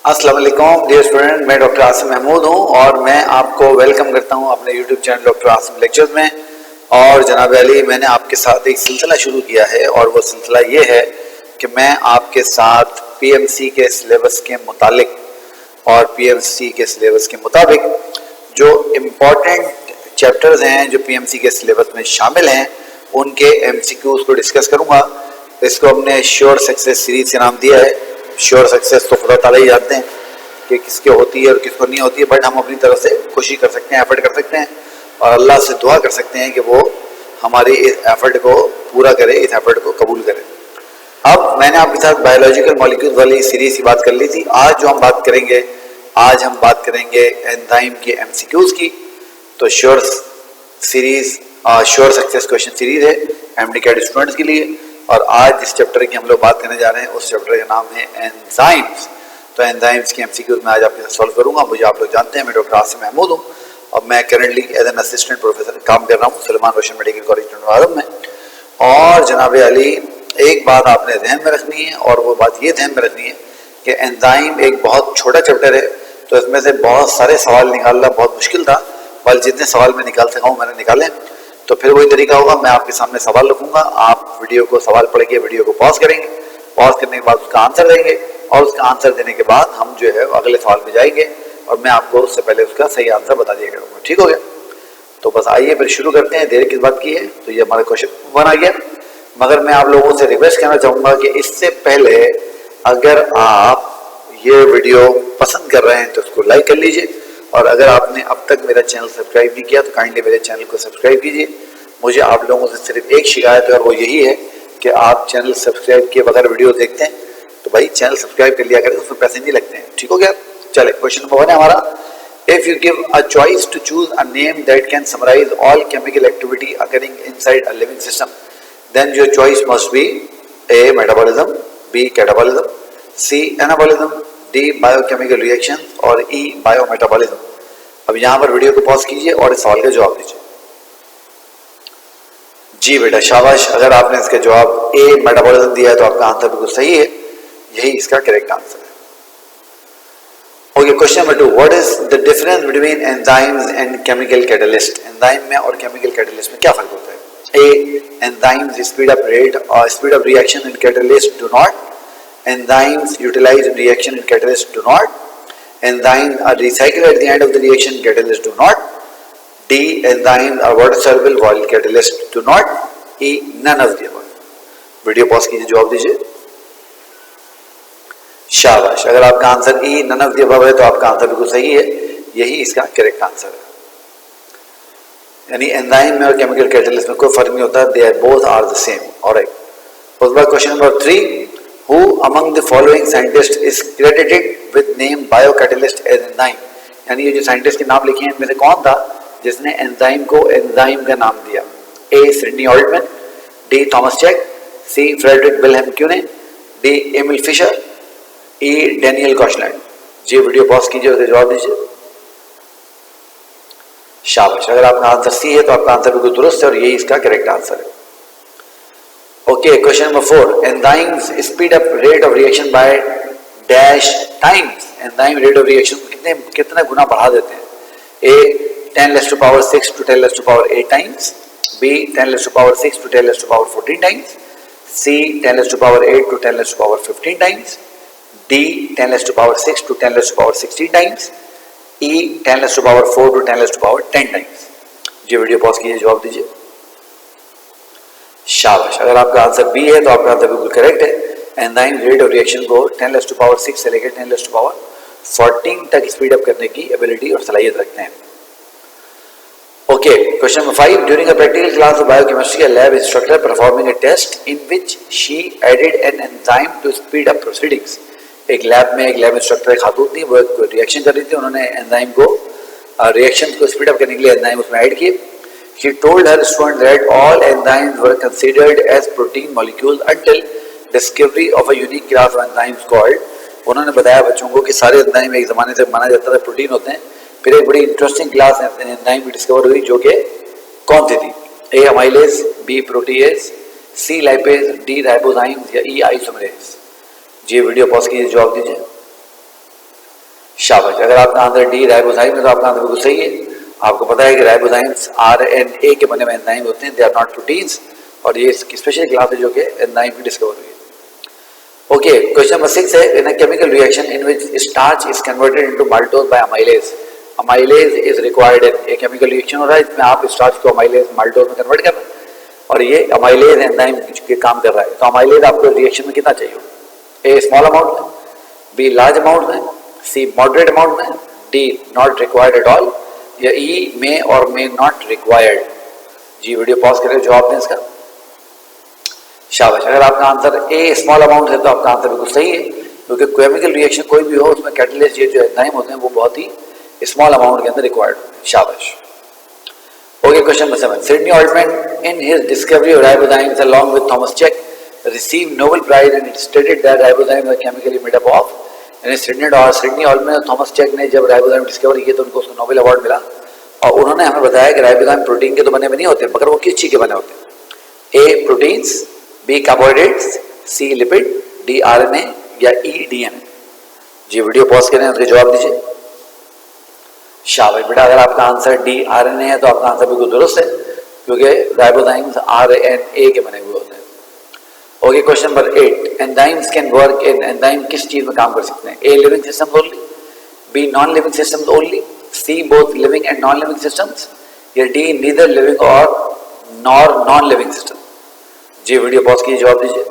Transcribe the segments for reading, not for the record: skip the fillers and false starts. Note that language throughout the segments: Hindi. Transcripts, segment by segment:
अस्सलाम वालेकुम डियर स्टूडेंट, मैं डॉक्टर आसिम महमूद हूं और मैं आपको वेलकम करता हूं अपने YouTube channel doctor Asim lectures में। और जनाब अली, मैंने आपके साथ एक सिलसिला शुरू किया है और वो सिलसिला ये है कि मैं आपके साथ पीएमसी के सिलेबस के मुतालिक और पीएमसी के सिलेबस के मुताबिक जो इम्पॉर्टेंट चैप्टर्स हैं जो पीएमसी के सिलेबस में शामिल हैं उनके एमसीक्यूज को डिस्कस करूंगा। इसको हमने श्योर सक्सेस सीरीज का नाम दिया है। श्योर सक्सेस तो खुदा ताला ही जानते हैं कि किसके होती है और किसको नहीं होती है, बट हम अपनी तरफ से कोशिश कर सकते हैं, एफर्ट कर सकते हैं और अल्लाह से दुआ कर सकते हैं कि वो हमारे इस एफर्ट को पूरा करे, इस एफर्ट को कबूल करे। अब मैंने आपके साथ बायोलॉजिकल मॉलिक्यूल्स वाली सीरीज की बात कर ली थी। आज जो हम बात करेंगे, आज हम बात करेंगे एंजाइम के एमसीक्यूज की। तो sure series sure success question series है एमडी कैड स्टूडेंट्स के लिए। और आज जिस चैप्टर की हम लोग बात करने जा रहे हैं उस चैप्टर का नाम है एंजाइम्स। तो एंजाइम्स के एमसीक्यूज मैं आज आपके साथ सॉल्व करूंगा। मुझे आप लोग जानते हैं, मैं डॉक्टर आसिम महमूद हूँ और मैं currently as an assistant professor काम कर रहा हूँ सलमान रोशन मेडिकल कॉलेज नवादा में। और जनाब अली, एक बात आपने ध्यान में रखनी है और वो बात ये ध्यान में रखनी है कि एंजाइम एक बहुत छोटा चैप्टर है, तो इसमें से बहुत सारे सवाल निकालना बहुत मुश्किल था, पर जितने सवाल मैं निकाल सका हूँ मैंने निकाले। तो फिर वही तरीका होगा, मैं आपके सामने सवाल रखूंगा, आप वीडियो को सवाल पढ़ के वीडियो को पॉज करेंगे, पॉज करने के बाद उसका आंसर देंगे और उसका आंसर देने के बाद हम जो है अगले सवाल पे जाएंगे और मैं आपको उससे पहले उसका सही आंसर बता दिया करूँगा। ठीक हो गया? तो बस आइए फिर शुरू करते हैं। देर किस बात की है, तो ये हमारा क्वेश्चन 1 आ गया। मगर मैं आप लोगों से रिक्वेस्ट करना चाहूँगा कि इससे पहले अगर आप ये वीडियो पसंद कर रहे हैं तो उसको लाइक कर लीजिए और अगर आपने अब तक मेरा चैनल सब्सक्राइब नहीं किया तो काइंडली मेरे चैनल को सब्सक्राइब कीजिए। मुझे आप लोगों से सिर्फ एक शिकायत है और वो यही है कि आप चैनल सब्सक्राइब किए बगैर वीडियो देखते हैं, तो भाई चैनल सब्सक्राइब कर लिया करें, उसमें पैसे नहीं लगते हैं। ठीक हो गया? चले, क्वेश्चन नंबर 1 है हमारा। If you give a choice to choose a name that can summarise all chemical activity occurring inside a living system, then your choice must be A metabolism, B catabolism, C anabolism, D biochemical reaction और ई बायोमेटाबॉलिज्म। अब यहाँ पर वीडियो को पॉज कीजिए और इस सवाल का जवाब दीजिए। जी बेटा, शाबाश। अगर आपने इसका जवाब ए मेटाबॉलिज्म दिया है तो आपका आंसर बिल्कुल सही है, यही इसका करेक्ट आंसर है। Okay, question number 2, what is the difference between enzymes and chemical catalyst? Enzyme में और केमिकल कैटलिस्ट में क्या फर्क होता है? ए, एंजाइम्स स्पीड अप रेट और speed up reaction in catalyst do not. Enzymes utilize in reaction and catalyst do not. Enzymes are recycled at the end of the reaction, catalysts do not. D, enzymes are water soluble while catalysts do not. E, none of the above. Video pause कीजिए, जवाब दीजिए। शाबाश। अगर आपका answer E, none of the above है तो आपका आंसर बिल्कुल सही है, यही इसका करेक्ट आंसर है। यानी एंजाइम में और केमिकल कैटलिस्ट में कोई फर्क नहीं होता, they are both are the same. Alright, उसके बाद question number 3, Who among the following scientists is credited with name biocatalyst as enzyme? यानी ये जो साइंटिस्ट के नाम लिखे हैं इनमें से कौन था जिसने एंजाइम को एंजाइम का नाम दिया? A, Sydney Altman, D, Thomas Cech, C, Frederick Wilhelm Kuhne, D, Emil Fischer, E, Daniel Koshland. जी वीडियो पॉज कीजिए और जवाब दीजिए। शाबाश। अगर आपका आंसर सी है तो आपका आंसर बिल्कुल दुरुस्त है और यही इसका करेक्ट आंसर है। Okay, question number 4. Enzymes speed up rate of reaction by dash times. Enzyme rate of reaction कितना गुना बढ़ा देते हैं? A, 10⁻⁶ to 10⁻8 times. B, 10⁻�6 to 10⁻14 times. C, 10⁻8 to 10⁻15 times. D, 10⁻6 to 10⁻16 times. E, 10⁻4 to 10⁻10 times. जी वीडियो पॉज कीजिए, जवाब दीजिए। शाबाश। अगर आपका आंसर बी है तो आपका आंसर बिल्कुल करेक्ट है। एंजाइम रेट ऑफ रिएक्शन को 10⁻6 से लेकर 10⁻14 तक स्पीड अप करने की एबिलिटी और सलाहियत रखते हैं। Okay, question number 5, during a practical class of biochemistry, a lab instructor performing a test in which she added an enzyme to speed up proceedings. एक लैब में एक लैब इंस्ट्रक्टर खातून थी, वो एक रिएक्शन कर रही थी, उन्होंने एंजाइम को रिएक्शन को स्पीड अप करने के लिए एंजाइम उसमें ऐड किए। She told her students that all enzymes were considered as protein molecules until discovery of a unique class of enzymes called। उन्होंने बताया बच्चों को कि सारे एंजाइम एक ज़माने से माना जाता था प्रोटीन होते हैं, फिर एक बड़ी इंटरेस्टिंग क्लास एंजाइम की डिस्कवर हुई जो कि कौन सी थी? ए, अमाइलेज, बी, प्रोटीएज, सी, लाइपेज, डी, राइबोजाइम्स या ई, आइसोमरेज। जी वीडियो पॉज कीजिए, जवाब दीजिए। शाबाश। अगर आपका आंसर डी राइबोजाइम है तो आपका आंसर बिल्कुल सही है। आपको पता है कि राइबोजाइम्स आरएनए के बने हुए एंजाइम होते हैं, दे आर नॉट प्रोटीन्स, और ये स्पेशल क्लास है जो कि एंजाइम की डिस्कवर हुई है। ओके, क्वेश्चन नंबर 6 है, in a chemical reaction in which starch is converted into maltose by amylase, amylase is required in, एक केमिकल रिएक्शन हो रहा है इसमें आप स्टार्च को अमाइलेज माल्टोज में कन्वर्ट कर रहे हैं, और ये अमाइलेज एंजाइम के काम कर रहा है। तो अमाइलेज आपको रिएक्शन में कितना चाहिए? ए स्मॉल अमाउंट में, बी लार्ज अमाउंट में, सी मॉडरेट अमाउंट में, D not required at all, या ई में और में नॉट रिक्वायर्ड। जी वीडियो पॉज करके जवाब दें इसका। शाबाश। अगर आपका आंसर ए स्मॉल अमाउंट है तो आपका आंसर बिल्कुल सही है, क्योंकि केमिकल रिएक्शन कोई भी हो उसमें कैटलिस्ट ये जो एंजाइम होते हैं वो बहुत ही स्मॉल अमाउंट के अंदर रिक्वायर्ड होते हैं। शाबाश। Okay, question number 7, Sidney Altman in his discovery of ribozymes along with Thomas Cech received Nobel Prize and it stated that ribozymes are chemically made up of, यानी सिडनी ऑल्टमैन और थॉमस चेक ने जब राइबोजाइम डिस्कवर किए तो उनको उसको नोबेल अवार्ड मिला, और उन्होंने हमें बताया कि राइबोजाइम प्रोटीन के तो बने हुए नहीं होते, मगर वो किस चीज के बने होते हैं? ए प्रोटीन्स, बी कार्बोहाइड्रेट्स, सी लिपिड, डी आरएनए, या ई डीएनए। जी वीडियो पॉज करें, उसके जवाब दीजिए। शाबाश बेटा। अगर आपका आंसर डी आरएनए है तो आपका आंसर बिल्कुल दुरुस्त है, क्योंकि राइबोजाइम्स आरएनए के बने हुए होते हैं। Okay, question number 8, enzymes can work in, enzyme किस चीज में काम कर सकते हैं? A living systems only, B non living systems only, C both living and non living systems, या डी नीदर लिविंग और नॉर नॉन लिविंग सिस्टम। जी वीडियो पॉज कीजिए, जवाब दीजिए।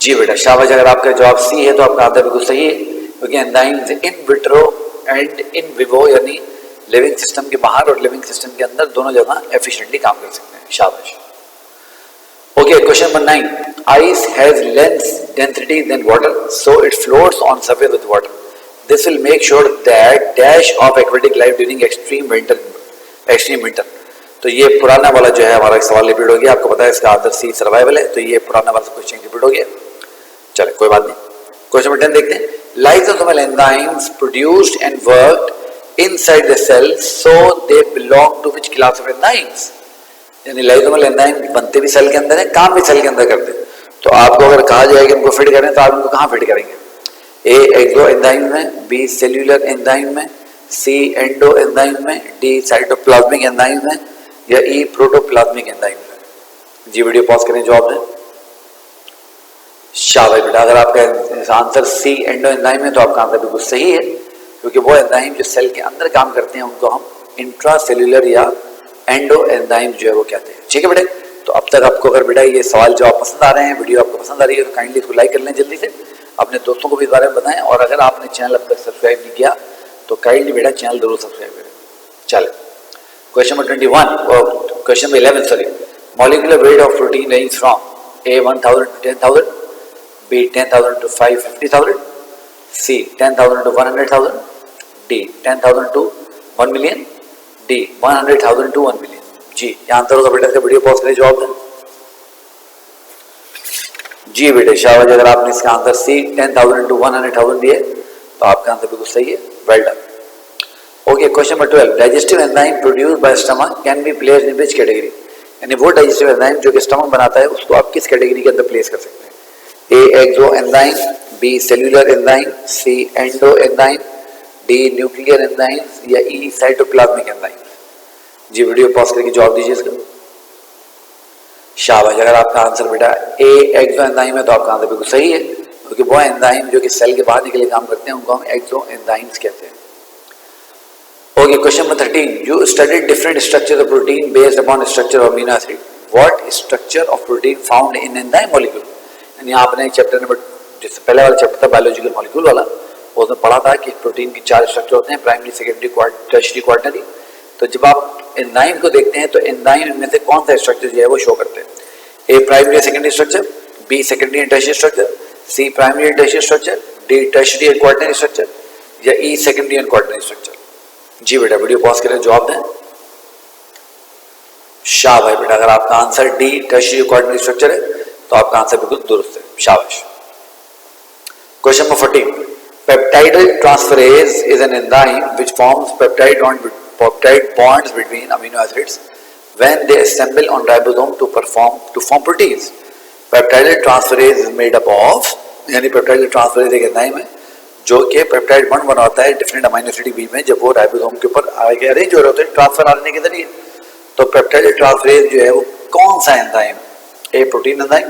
जी बेटा शाबाश। अगर आपका जवाब सी है तो आपका आंसर बिल्कुल सही है, क्योंकि enzymes in vitro and in vivo, यानी लिविंग सिस्टम के बाहर और लिविंग सिस्टम के अंदर दोनों जगह एफिशिएंटली काम कर सकते हैं। शाबाश। Okay, question number 9. Ice has less density than water, so it floats on surface with water. This will make sure that dash of aquatic life during extreme winter. तो ये पुराना वाला जो है हमारा सवाल रिपीट हो गया। आपको पता है इसका आंसर सी सर्वाइवल है, तो ये पुराना वाला क्वेश्चन रिपीट हो गया। चले कोई बात नहीं। क्वेश्चन नंबर 10 देखते हैं। Lysosomal enzymes produced and worked inside the cell, so they belong to which class of enzymes? यानी लाइसोसोमल एंजाइम बनते भी सेल के अंदर है, काम भी सेल के अंदर करते हैं। तो आपको अगर कहा जाए कि इनको फिट करें तो आप इनको कहाँ फिट करेंगे? ए एक्सो एंजाइम में, बी सेल्यूलर एंजाइम में, सी एंडो एंजाइम में, डी साइटोप्लाज्मिक एंजाइम में, या ई प्रोटोप्लाज्मिक एंजाइम में। जी वीडियो पॉज करें, जवाब दें। शाबाश बेटा। अगर आपका आंसर सी एंडो एंजाइम है तो आपका आंसर बिल्कुल सही है, क्योंकि वो एंजाइम जो सेल के अंदर काम करते हैं उनको हम इंट्रा सेल्यूलर या एंडो एंजाइम जो है वो कहते हैं। ठीक है बेटे। तो अब तक आपको अगर बेटा ये सवाल जवाब पसंद आ रहे हैं, वीडियो आपको पसंद आ रही है, तो काइंडली इसको लाइक कर लें जल्दी से, अपने दोस्तों को भी इस बारे में बताएं, और अगर आपने चैनल अब तक सब्सक्राइब नहीं किया तो काइंडली बेटा चैनल जरूर सब्सक्राइब करें। चले question number 21, question number 11 sorry. Molecular weight of protein range from A 1000 to 10,000, B 10,000 to 550,000, C 10,000 to 100,000, D 10,000 to 1 million, D 100,000 to 1 million। जी यहाँ आंसर होगा बेटा, इसका वीडियो पॉज करें, जवाब दें। जी बेटे शाबाश। अगर आपने इसका आंसर सी 10,000 to 100,000 दिए तो आपका आंसर बिल्कुल सही है, well done. Okay, question number 12, digestive enzyme produced by stomach can be placed in which category? यानी वो डाइजेस्टिव एंजाइम जो कि स्टमक बनाता है उसको आप किस कैटेगरी के अंदर प्लेस कर सकते हैं? A exo enzyme, B cellular enzyme, C endo enzyme, D nuclear enzyme, या ई साइटोप्लाज्मिक एंजाइम। जी वीडियो पॉज करके जवाब दीजिए इसका। शाबाश। अगर आपका आंसर बेटा ए एक्सो एंजाइम है तो आपका आंसर बिल्कुल सही है, क्योंकि वो एंजाइम जो कि सेल के बाहर निकले काम करते हैं उनको हम एक्सो एंजाइम्स कहते हैं। Okay, question number 13, you studied different structure of protein based upon structure of amino acid, what structure of protein found in enzyme molecule? यानी आपने चैप्टर नंबर, जिससे पहले वाला चैप्टर था बायोलॉजिकल मॉलिक्यूल वाला, उसमें पढ़ा था कि प्रोटीन की 4 स्ट्रक्चर होते हैं, प्राइमरी, सेकेंडरी, टर्शियरी, क्वाटरनरी। तो जब आप एंजाइम को देखते हैं तो एंजाइम में से कौन सा स्ट्रक्चर जो है वो शो करते हैं? A primary and secondary structure, B secondary and tertiary structure, C primary and tertiary structure, D tertiary and quaternary structure, या E secondary and quaternary structure. जी बेटा वीडियो पॉज करें, जवाब दें। शाबाश बेटा। अगर आपका answer D tertiary quaternary structure है तो आपका आंसर बिल्कुल दुरुस्त है, शाबाश। Question number 14, peptide transferase is an enzyme which forms peptide bonds between amino acids when they assemble on ribosome to form proteins. Peptide transferase is made up of, यानी पेप्टाइड ट्रांसफरेज एक एंजाइम है जो कि पेप्टाइड बॉन्ड बनाता है डिफरेंट अमीनो एसिड के बीच में जब वो राइबोसोम के ऊपर आगे अरेंज हो रहे होते हैं ट्रांसफर आरएनए के जरिए। तो पेप्टाइड ट्रांसफरेज जो है वो कौन सा enzyme? A protein enzyme,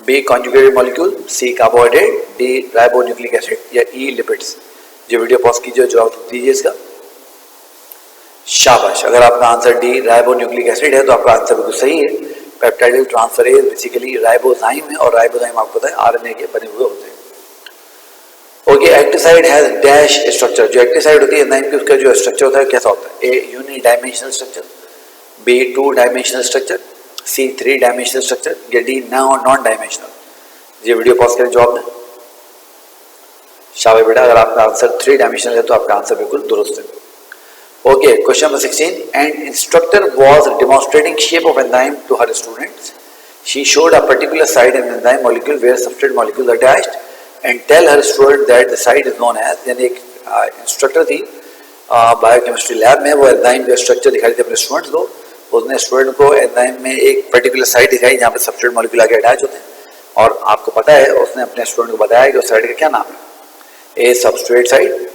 B conjugated molecule, C carbohydrate, D ribonucleic acid या ई लिपिड्स। जो वीडियो पॉज कीजिए, जवाब दीजिए इसका। शाबाश, अगर आपका आंसर डी राइबोन्यूक्लिक एसिड है तो आपका आंसर बिल्कुल सही है। पेप्टाइड ट्रांसफरेज बेसिकली राइबोजाइम है और राइबोजाइम आपको पता है आरएनए के बने हुए होते हैं। Okay, active site has dash structure. जो एक्टिव साइट होती है एंजाइम की उसका जो स्ट्रक्चर होता है कैसा होता है? A uni dimensional structure, B 2 dimensional structure, C 3 dimensional structure या डी नॉन डायमेंशनल। ये वीडियो पॉज करें, जवाब दें। शाबाश बेटा, अगर आपका आंसर 3 डायमेंशनल है तो आपका आंसर बिल्कुल दुरुस्त है। Okay, question number 16. An instructor was demonstrating shape of enzyme to her students. She showed a particular site in enzyme molecule where substrate molecules are attached and tell her student that the site is known as. यानी एक इंस्ट्रक्टर थी बायोकेमिस्ट्री लैब में, वो एंजाइम जो स्ट्रक्चर दिखाई थी अपने स्टूडेंट्स को, उसने स्टूडेंट को एंजाइम में एक पर्टिकुलर साइट दिखाई जहाँ पे सबस्ट्रेट मॉलिक्यूल आगे अटैच होते हैं और आपको पता है उसने अपने स्टूडेंट को बताया कि उस साइट का क्या नाम है? A substrate site,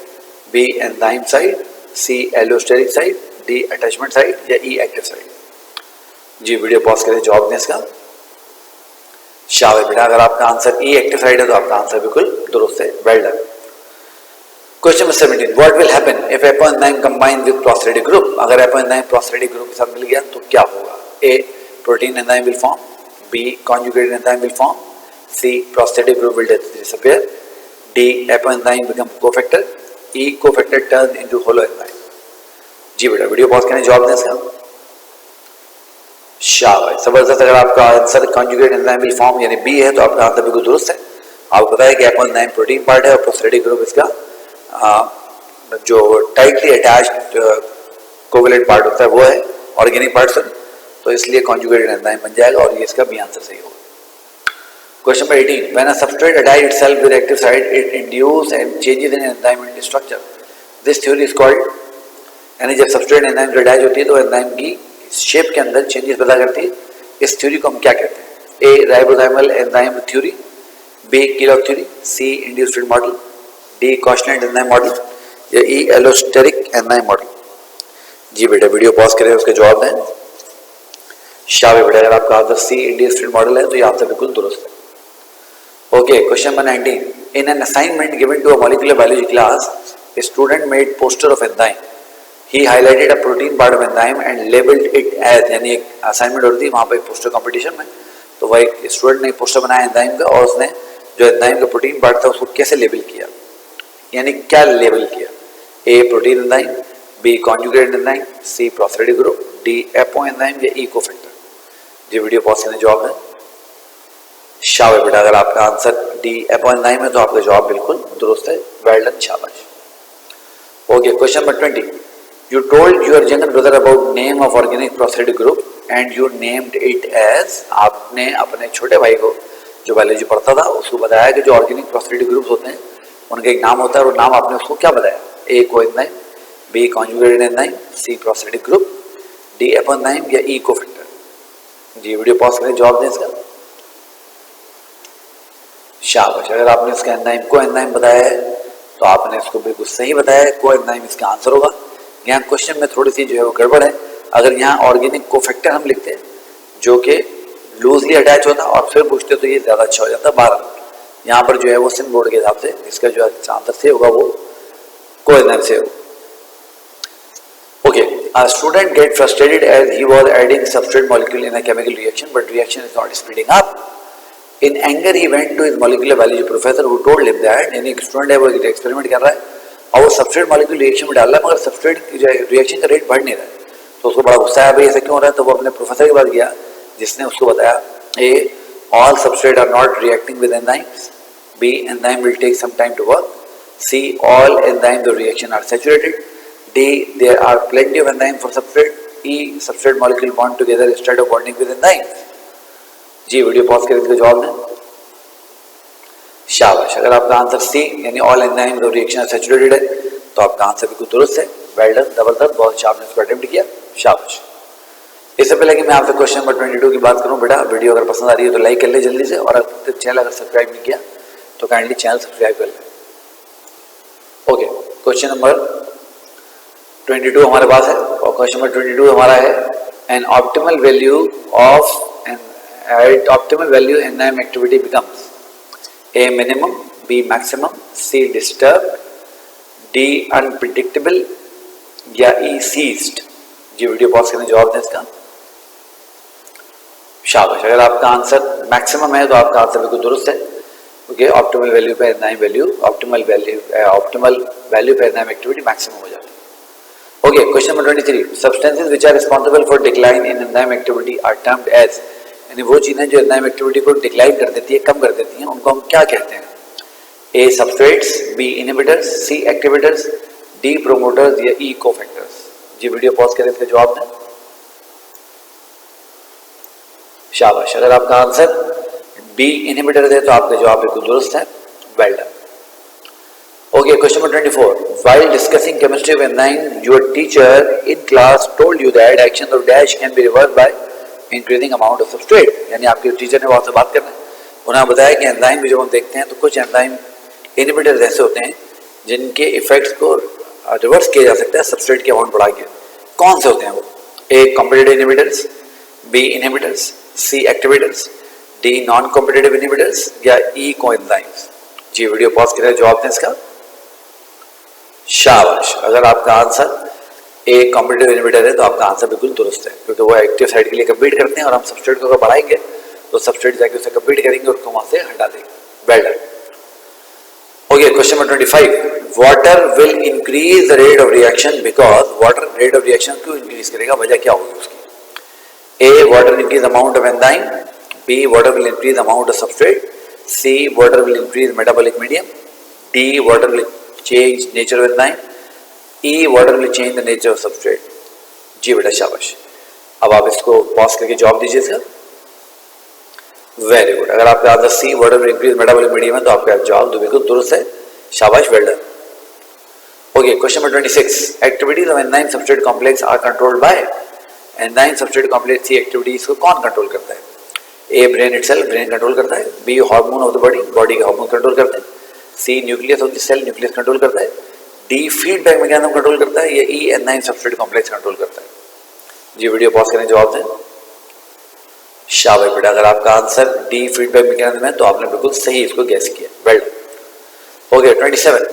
B enzyme site, C allosteric site, D attachment site या ई एक्टिव साइट। जी वीडियो पॉज करें, जवाब दें इसका। शाबाश बेटा, अगर आपका आंसर ई एक्टिव साइट है तो आपका आंसर बिल्कुल दुरुस्त है, well done. Question number 17, what will happen if apo enzyme combine with prostatic group. अगर एपो एंजाइम प्रोस्टेटिक ग्रुप के साथ मिल गया तो क्या होगा? A protein enzyme will form, B conjugated enzyme will form, C prostatic group will disappear, D apo enzyme become cofactor, E cofactor turn into hollow enzyme। जी बेटा, वीडियो पॉज करें, जवाब दें इसका। शाबाश, जबरदस्त। अगर आपका answer conjugate enzyme will form यानी बी है तो आपका आंसर बिल्कुल दुरुस्त है। आपको पता है कि एपो एंजाइम प्रोटीन पार्ट है और प्रोस्टेटिक ग्रुप इसका जो टाइटली अटैच्ड कोवेलेंट पार्ट होता है वो है, ऑर्गेनिक पार्ट सर, तो इसलिए कॉन्जुगेटेड एंजाइम बन जाएगा और ये इसका भी आंसर सही होगा। Question number 18. When a substrate attaches itself with active site, it induces and changes in enzyme structure. This theory is called, यानी जब सबस्ट्रेट एंजाइम से अटैच होती है तो एंजाइम की शेप के अंदर चेंजेस पैदा करती है। इस थ्योरी को हम क्या कहते हैं? A ribozymal enzyme theory, B key lock theory, C induced model, D कॉशनेट एंजाइम मॉडल या ई एलोस्टेरिक एंजाइम मॉडल। जी बेटा, वीडियो पॉज करें, उसके जवाब दें। शाबाश बेटा, अगर आपका आंसर सी इंड्यूस्ड मॉडल है तो ये आंसर बिल्कुल दुरुस्त है। Okay, question number 19. In an assignment given to a molecular biology class, a student made poster of enzyme. He highlighted a protein part of enzyme and labeled it as, यानी एक assignment होती है वहाँ पर एक पोस्टर कंपटीशन में, तो वह एक स्टूडेंट ने एक पोस्टर बनाया एंजाइम का और उसने जो एंजाइम का प्रोटीन पार्ट था उसको कैसे लेबल किया, यानी क्या लेबल किया? A protein enzyme, B conjugated enzyme, C prostatic group, D apo enzyme या ई कोफैक्टर। जी वीडियो पॉज करने जवाब है। शाबाश बेटा, अगर आपका आंसर डी एपो एंजाइम है तो आपका जवाब बिल्कुल दुरुस्त है, वेल डन, शाबाश। Okay, question number 20. You told your younger brother about name of organic prosthetic group and you named it as. आपने अपने छोटे भाई को जो बायोलॉजी पढ़ता था उसको बताया कि जो ऑर्गेनिक प्रोस्थेटिक ग्रुप्स होते हैं उनका एक नाम होता है और नाम आपने उसको क्या बताया? A coenzyme, B conjugated enzyme, C prosthetic group, D apo enzyme या ई कोफैक्टर। जी वीडियो पॉज करें, जवाब दें इसका। शाबाश, अगर आपने इसका एंजाइम को एंजाइम बताया है तो आपने इसको बिल्कुल सही बताया है, को एंजाइम इसका आंसर होगा। यहाँ क्वेश्चन में थोड़ी सी जो है वो गड़बड़ है। अगर यहाँ ऑर्गेनिक कोफैक्टर हम लिखते हैं जो कि लूजली अटैच होता और फिर पूछते तो ये ज़्यादा अच्छा हो जाता 12। यहाँ पर जो है वो सिन बोर्ड के हिसाब से इसका जो आंसर से होगा वो को एंजाइम से होगा। Okay, a student get frustrated as he was adding substrate molecule in a chemical reaction but reaction is not speeding up. In anger he went to his molecular biology professor who told him that, यानी एक स्टूडेंट है वो एक्सपेरिमेंट कर रहा है और वो सबस्ट्रेट मॉलिक्यूल रिएक्शन में डाल रहा है मगर सबस्ट्रेट रिएक्शन का रेट बढ़ नहीं रहा है, तो उसको बड़ा गुस्सा है भाई ऐसा क्यों हो रहा है। तो वो अपने प्रोफेसर के पास गया जिसने उसको बताया A all substrate are not reacting with enzymes, B enzyme will take some time to work, C all enzyme the reaction are saturated, D there are plenty of enzyme for substrate, E substrate molecule bond together instead of bonding with enzymes. जी वीडियो पॉज करके इसका जवाब दें। शाबाश, अगर आपका आंसर सी यानी all enzyme the reaction are saturated है तो आपका आंसर बिल्कुल दुरुस्त है, वेल डन, जबरदस्त, बहुत अच्छा आपने इसको अटेम्प्ट किया, शाबाश। इससे पहले कि मैं आपसे क्वेश्चन नंबर 22 की बात करूं बेटा, वीडियो अगर पसंद आ रही है तो लाइक कर ले जल्दी से और चैनल अगर सब्सक्राइब नहीं किया तो काइंडली चैनल सब्सक्राइब कर लें। ओके, क्वेश्चन नंबर 22 हमारे पास है और क्वेश्चन नंबर 22 हमारा है an optimal value of at optimal value enzyme activity becomes A minimum, B maximum, C disturb, D unpredictable या ई सीज्ड। जी वीडियो पॉज करने जवाब दें इसका। शाबाश, अगर आपका आंसर मैक्सिमम है तो आपका आंसर बिल्कुल दुरुस्त है, क्योंकि ऑप्टिमल वैल्यू पे एंजाइम वैल्यू ऑप्टिमल वैल्यू पे एंजाइम एक्टिविटी मैक्सिमम हो जाती है। Okay, question number 23, substances which are responsible for decline in enzyme activity are termed as, यानी वो चीजें जो एंजाइम एक्टिविटी को डिक्लाइन कर देती है, कम कर देती हैं, उनको हम क्या कहते हैं? ए substrates, B inhibitors, C activators, D promoters या ई कोफैक्टर्स। जी वीडियो पॉज करें, इसका जवाब दें। शाबाश, अगर आपका आंसर बी इनहिबिटर है तो आपका जवाब बिल्कुल दुरुस्त है, well done. Okay, question number 24, while discussing chemistry of enzyme your teacher in class told you that action of dash can be reversed by increasing amount of substrate, यानी आपके टीचर ने वहां से बात करना है, उन्होंने बताया कि एंजाइम भी जब हम देखते हैं तो कुछ एंजाइम इनहिबिटर्स ऐसे होते हैं जिनके इफेक्ट्स को रिवर्स किया जा सकता है सबस्ट्रेट की अमाउंट बढ़ा के। कौन से होते हैं वो? A competitive inhibitors, B inhibitors, C activators, D non competitive inhibitors या ई कोएंजाइम्स। जी वीडियो पॉज करें, जवाब दें इसका। शाबाश, अगर आपका आंसर ए कॉम्पिटिटिव इनहिबिटर है तो आपका आंसर बिल्कुल दुरुस्त है, क्योंकि वो एक्टिव साइड के लिए कम्पीट करते हैं और हम सबस्ट्रेट को अगर बढ़ाएंगे तो सबस्ट्रेट जाके उसे कम्पीट करेंगे और उसको वहां से हटा देंगे। Well done. Okay, question number 25, water will increase the rate of reaction because, water rat of reaction क्यों इंक्रीज करेगा, वजह क्या होगी उसकी? A, water will increase the amount of enzyme, B, water will increase the amount of substrate, C, water will increase metabolic medium, D, water will change nature of enzyme, E, water will change the nature of substrate। जी बेटा शाबाश, अब आप इसको पॉज करके जवाब दीजिए इसका। वेरी गुड, अगर आपका answer C, water will increase metabolic medium है तो आपका जवाब बिल्कुल दुरुस्त है, शाबाश, well done. Okay, question number 26, activities of enzyme substrate complex are controlled by, enzyme substrate complex की एक्टिविटीज को कौन कंट्रोल करता है? A brain itself, brain control करता है, B hormone of the body, body के हार्मोन कंट्रोल करते हैं, C nucleus of the cell, nucleus control करता है, डी फीडबैक मैकेनिज्म कंट्रोल करता है या E enzyme substrate complex control करता है। जी वीडियो पॉज करें, जवाब दें। शाबाश बेटा, अगर आपका आंसर डी फीडबैक मैकेनिज्म है तो आपने बिल्कुल सही इसको गैस किया, well done. Okay, 27,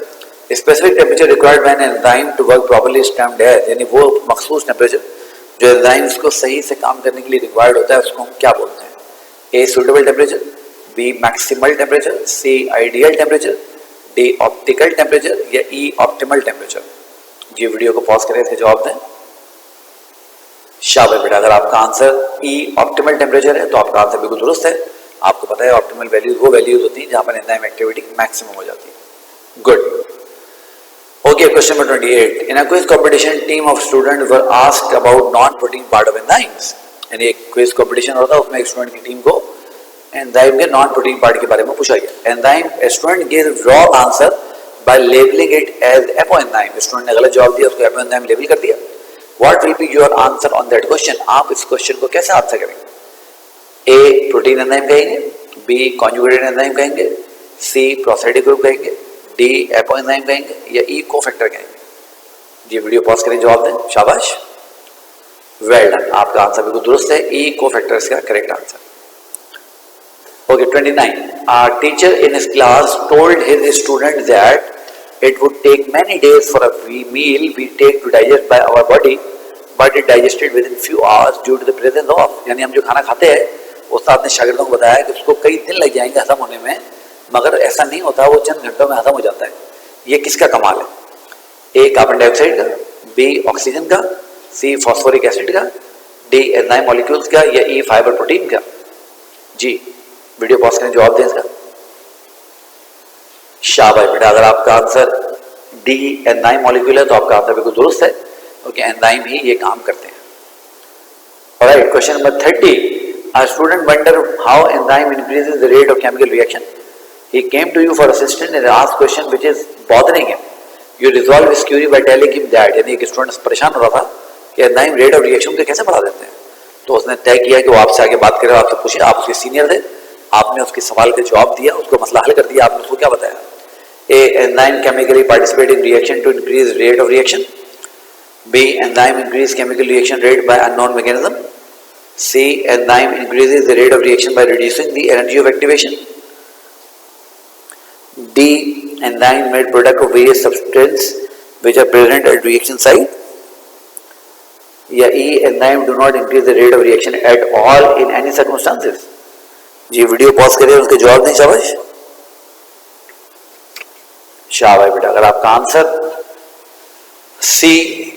specific temperature required by an enzyme to work properly is termed as, यानी वो मखसूस टेम्परेचर जो एंजाइम्स को सही से काम करने के लिए रिक्वायर्ड होता है उसको हम क्या बोलते हैं? A suitable temperature, B maximal temperature, C ideal temperature, D optical temperature या ई ऑप्टिमल टेम्परेचर। जी वीडियो को पॉज करें, इसके जवाब दें। शाबाश बेटा, अगर आपका आंसर ई ऑप्टिमल टेम्परेचर है तो आपका आंसर बिल्कुल दुरुस्त है। आपको पता है ऑप्टिमल वैल्यूज वो वैल्यूज होती हैं जहां पर एंजाइम एक्टिविटी मैक्सिमम हो जाती है। Good. Okay, question number 28. In a quiz competition, team of students were asked about non-protein part of enzymes. यानी एक क्विज कंपटीशन होता है, उसमें एक स्टूडेंट की टीम को एंजाइम के नॉन प्रोटीन पार्ट के बारे में पूछा गया। Enzyme student give wrong answer by labelling it as apoenzyme. Student ने गलत जवाब दिया, उसको एपो एंजाइम लेबल कर दिया। What will be your answer on that question? आप इस क्वेश्चन को कैसे आंसर करेंगे? ए प्रोटीन एंजाइम कहेंगे, बी कॉन्जुगेटेड एंजाइम कहेंगे, सी प्रोसाइडिक ग्रुप कहेंगे, डी एपो एंजाइम कहेंगे या ई कोफैक्टर कहेंगे। जी वीडियो पॉज करें, जवाब दें। शाबाश, वेल डन, आपका आंसर बिल्कुल दुरुस्त है, ई कोफैक्टर इसका correct answer. Okay, 29, our teacher in his class told his student that it would take many days for a meal we take to digest by our body, but it digested within few hours due to the presence of, यानी हम जो खाना खाते हैं उस्ताद ने शागिर्दों को बताया कि उसको कई दिन लग जाएंगे हजम होने में, मगर ऐसा नहीं होता, वो चंद घंटों में हजम हो जाता है। ये किसका कमाल है? ए कार्बन डाइऑक्साइड का, बी ऑक्सीजन का, सी फॉस्फोरिक एसिड का, डी एंजाइम मॉलिक्यूल्स का या ई फाइबर प्रोटीन का। जी वीडियो पॉज करें, जवाब दें इसका। शाबाश बेटा, अगर आपका आंसर डी एंजाइम मॉलिक्यूल है तो आपका आंसर बिल्कुल दुरुस्त है, क्योंकि एंजाइम ही ये काम करते हैं। Alright, question number 30, a student wonder how enzyme increases the rate of chemical reaction. He came to you for assistance and asked question which is bothering him. You resolve his query by telling him that, यानी एक स्टूडेंट परेशान हो रहा था कि एंजाइम रेट ऑफ रिएक्शन को कैसे बढ़ा देते हैं, तो उसने तय किया कि वो आपसे आगे बात करेगा, आपसे पूछे, आप उसके सीनियर थे, आपने उसके सवाल का जवाब दिया, उसको मसला हल कर दिया। आपने उसको क्या बताया? A. Enzyme chemically participate in reaction to increase rate of reaction. B. Enzyme increase chemical reaction rate by unknown mechanism. C. Enzyme increases the rate of reaction by reducing the energy of activation. D. Enzyme made product of various substances which are present at reaction site. या E. Enzyme do not increase the rate of reaction at all in any circumstances. जी वीडियो पॉज करिए, उसके जवाब दें। शाबाश शाबाश बेटा। अगर आपका answer C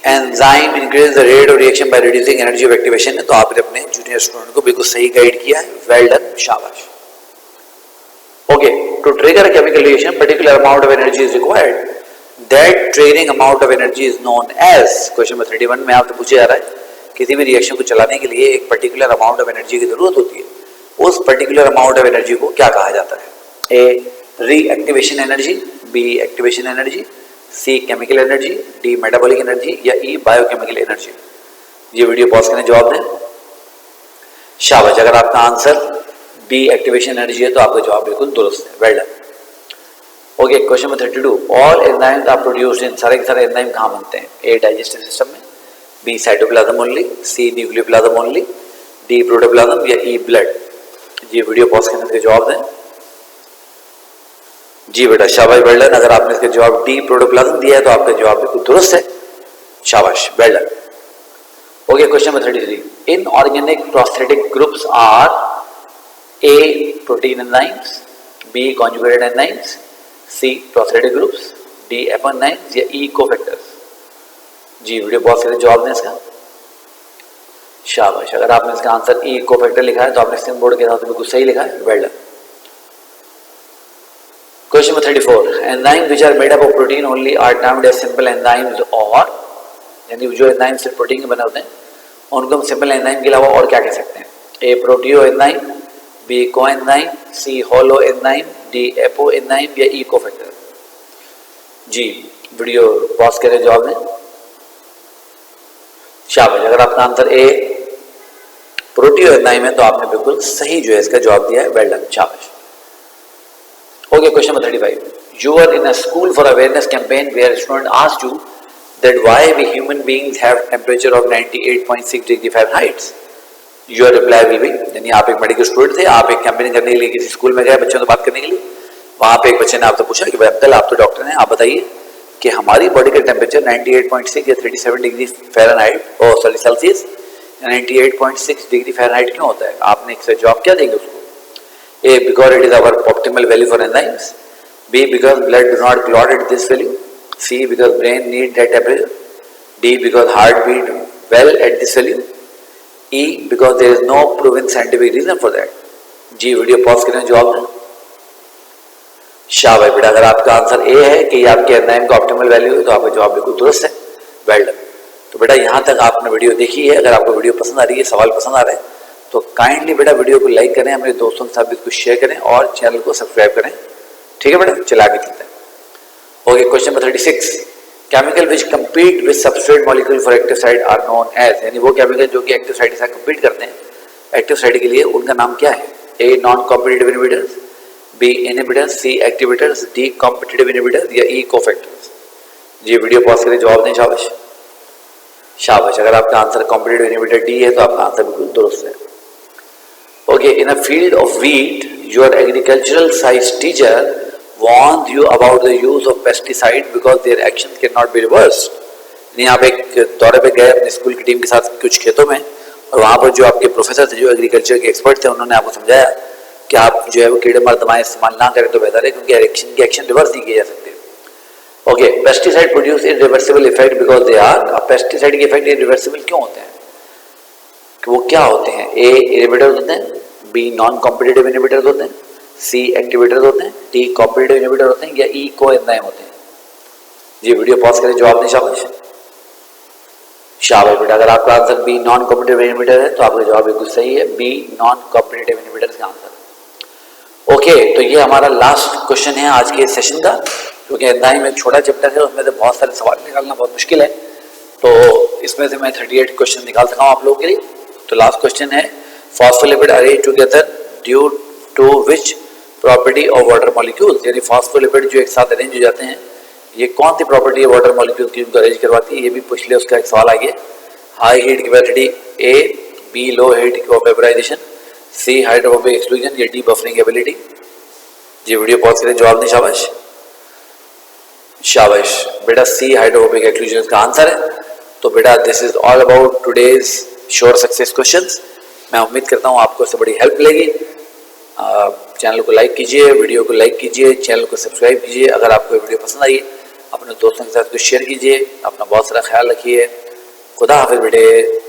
enzyme increase the rate of reaction by reducing energy of activation है, तो आपने अपने जूनियर स्टूडेंट को बिल्कुल सही गाइड किया है। वेल डन, शाबाश। Okay, to trigger a chemical reaction particular amount of energy is required. That triggering amount of energy is known as. Question number 31 में आपसे पूछा जा रहा है किसी भी रिएक्शन को चलाने के लिए एक पर्टिकुलर अमाउंट ऑफ एनर्जी की जरूरत होती है, उस पर्टिकुलर अमाउंट ऑफ एनर्जी को क्या कहा जाता है? A. Reactivation energy, B. Activation energy, C. Chemical energy, D. Metabolic energy या ई. Biochemical energy. ये वीडियो पॉज करने जवाब दें। शाबाश। अगर आपका आंसर बी एक्टिवेशन एनर्जी है तो आपका जवाब बिल्कुल दुरुस्त है। Well done. Okay, question number 32। All enzymes are produced in, सारे के सारे एंजाइम कहाँ बनते हैं? ए. डाइजेस्टिव सिस्टम में, B. Cytoplasm only, C. Nucleoplasm only, D. Protoplasm या ई. ब्लड। ये वीडियो पॉज करने के जवाब दें। जी बेटा, शाबाश, वेल डन। अगर आपने इसका जवाब डी प्रोटोप्लाज्म दिया है तो आपका जवाब बिल्कुल दुरुस्त है। शाबाश, well done. Okay, question number 33। Inorganic prosthetic groups are A. Protein enzymes, B. Conjugated enzymes, C. Prosthetic groups, D. Apoenzymes या ई. कोफैक्टर्स। जी वीडियो पॉज करके जवाब दें इसका। शाबाश। अगर आपने इसका आंसर ई. कोफैक्टर लिखा है तो आपने सिंबल बोर्ड के साथ बिल्कुल सही लिखा है। Well done. Question number 34. Enzymes which are made up of protein only are termed as simple enzymes or, यानी जो एंजाइम सिर्फ प्रोटीन के बने होते हैं उनको हम सिंपल एंजाइम के अलावा और क्या कह सकते हैं? A. Proteo enzyme, B. Coenzyme, C. Holo enzyme, D. Apo enzyme या ई. कोफैक्टर। जी वीडियो पॉज करके जवाब दें। शाबाश। अगर आपका आंसर ए. प्रोटियो एंजाइम है तो आपने बिल्कुल सही जो है इसका जवाब दिया है। वेल डन, शाबाश। Okay, question number 35. You were in a school for awareness campaign where a student asked you that why we human beings have temperature of 98.6 degree Fahrenheit. Your reply will be, यानी आप एक मेडिकल स्टूडेंट थे, आप एक कैंपेन करने के लिए किसी स्कूल में गए बच्चों से बात करने के लिए। वहाँ पे एक बच्चे ने आपसे पूछा कि भाई अंकल आप तो डॉक्टर हैं, आप बताइए कि हमारी बॉडी का टेम्परेचर 98.6 या 37 degree Fahrenheit Celsius 98.6 degree Fahrenheit क्यों होता है? आपने इसका जवाब क्या देंगे उसको? A. Because it is our optimal value for enzymes. B. Because blood do not clot at this value. C. Because brain need that temperature. D. Because heart beat well at this value. E. Because there is no proven scientific reason for that. जी वीडियो पॉज करें, जवाब दें। शाबाश बेटा। अगर आपका आंसर ए है कि आपके एंजाइम का ऑप्टिमल वैल्यू है तो आपका जवाब बिल्कुल दुरुस्त है। Well done. तो बेटा यहाँ तक आपने वीडियो देखी है। अगर आपको वीडियो पसंद आ रही है, सवाल पसंद आ रहा है तो काइंडली बेटा वीडियो को लाइक करें, अपने दोस्तों के साथ भी कुछ शेयर करें और चैनल को सब्सक्राइब करें। ठीक है बेटा, चला आगे चलते हैं। Okay, question number 36। Chemical which compete with substrate molecule for active site are known as, यानी वो केमिकल जो कि एक्टिव साइट के साथ कम्पीट करते हैं एक्टिव साइट के लिए, उनका नाम क्या है? A. Non competitive inhibitors, B. Inhibitors, C. Activators, D. Competitive inhibitors या ई. कोफैक्टर्स। जी वीडियो पॉज करके जवाब दें। शाबाश शाबाश। अगर आपका आंसर कॉम्पिटिटिव इनहिबिटर डी है तो आपका आंसर बिल्कुल दुरुस्त है। Okay, in a field of wheat, your agricultural science teacher warned you about the use of pesticide because their actions cannot be reversed. यानी आप एक दौरे पे गए अपने स्कूल की टीम के साथ कुछ खेतों में और वहाँ पर जो आपके प्रोफेसर थे, जो एग्रीकल्चर के एक्सपर्ट थे, उन्होंने आपको समझाया कि आप जो है वो कीड़े मार दवाएं इस्तेमाल ना करें तो बेहतर है, क्योंकि एक्शन रिवर्स नहीं किए जा सकते। Okay, pesticide produce irreversible effect because they are. अब पेस्टिसाइड के इफेक्ट इरिवर्सिबल क्यों होते हैं? कि वो क्या होते हैं? ए. इनहिबिटर्स होते हैं, बी. नॉन कॉम्पिटिटिव इनहिबिटर्स होते हैं, सी. एक्टिवेटर्स होते हैं, डी. कॉम्पिटिटिव इनहिबिटर होते हैं या ई. कोएंजाइम होते हैं। जी वीडियो पॉज करें, जवाब दें। शाबाश शाबाश बेटा। अगर आपका answer B. Non competitive inhibitor है तो आपका जवाब बिल्कुल सही है, बी. नॉन कॉम्पिटिटिव इनहिबिटर्स का आंसर। ओके, तो ये हमारा लास्ट क्वेश्चन है आज के सेशन का, क्योंकि एंजाइम एक छोटा चैप्टर है, उसमें से बहुत सारे सवाल निकालना बहुत मुश्किल है, तो इसमें से मैं 38 क्वेश्चन निकाल सका हूँ आप लोगों के लिए। तो लास्ट क्वेश्चन है, phospholipid arrange together due to which property of water molecules, यानी फॉस्फोलिपिड जो एक साथ अरेंज हो जाते हैं, ये कौन सी प्रॉपर्टी है वाटर मॉलिक्यूल की उनको अरेंज करवाती है, ये भी पूछ लिया। उसका एक सवाल आ गया, हाई हीट कैपेसिटी ए, बी लो हीट वेपराइजेशन, सी हाइड्रोफोबिक एक्सक्लूजन, या डी बफरिंग एबिलिटी। ये वीडियो पॉज करें, जवाब दें। शाबाश शाबाश बेटा, सी हाइड्रोफोबिक एक्सक्लूजन का आंसर है। तो बेटा this is all about today's sure success questions. मैं उम्मीद करता हूँ आपको इससे बड़ी हेल्प मिलेगी। चैनल को लाइक कीजिए, वीडियो को लाइक कीजिए, चैनल को सब्सक्राइब कीजिए। अगर आपको वीडियो पसंद आई अपने दोस्तों के साथ शेयर कीजिए। अपना बहुत सारा ख्याल रखिए। खुदा हाफिज़ बेटे।